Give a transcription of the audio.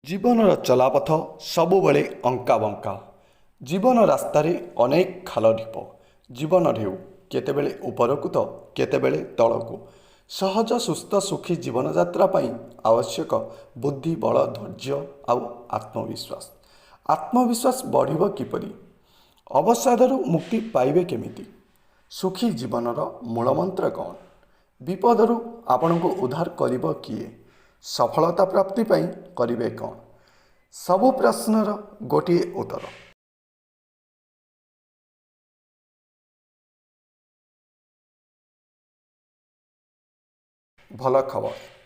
ଜୀବନର ଚଲାପଥ ସବୁବେଳେ ଅଙ୍କା ବଙ୍କା। ଜୀବନ ରାସ୍ତାରେ ଅନେକ ଖାଲ ଢିପ। ଜୀବନ ଢେଉ କେତେବେଳେ ଉପରକୁ ତ କେତେବେଳେ ତଳକୁ। ସହଜ ସୁସ୍ଥ ସୁଖୀ ଜୀବନଯାତ୍ରା ପାଇଁ ଆବଶ୍ୟକ ବୁଦ୍ଧି, ବଳ, ଧୈର୍ଯ୍ୟ ଆଉ ଆତ୍ମବିଶ୍ୱାସ। ଆତ୍ମବିଶ୍ୱାସ ବଢ଼ିବ କିପରି? ଅବସାଦରୁ ମୁକ୍ତି ପାଇବେ କେମିତି? ସୁଖୀ ଜୀବନର ମୂଳମନ୍ତ୍ର କ'ଣ? ବିପଦରୁ ଆପଣଙ୍କୁ ଉଦ୍ଧାର କରିବ କିଏ? ସଫଳତା ପ୍ରାପ୍ତି ପାଇଁ କରିବେ କ'ଣ? ସବୁ ପ୍ରଶ୍ନର ଗୋଟିଏ ଉତ୍ତର। ଭଲ ଖବର।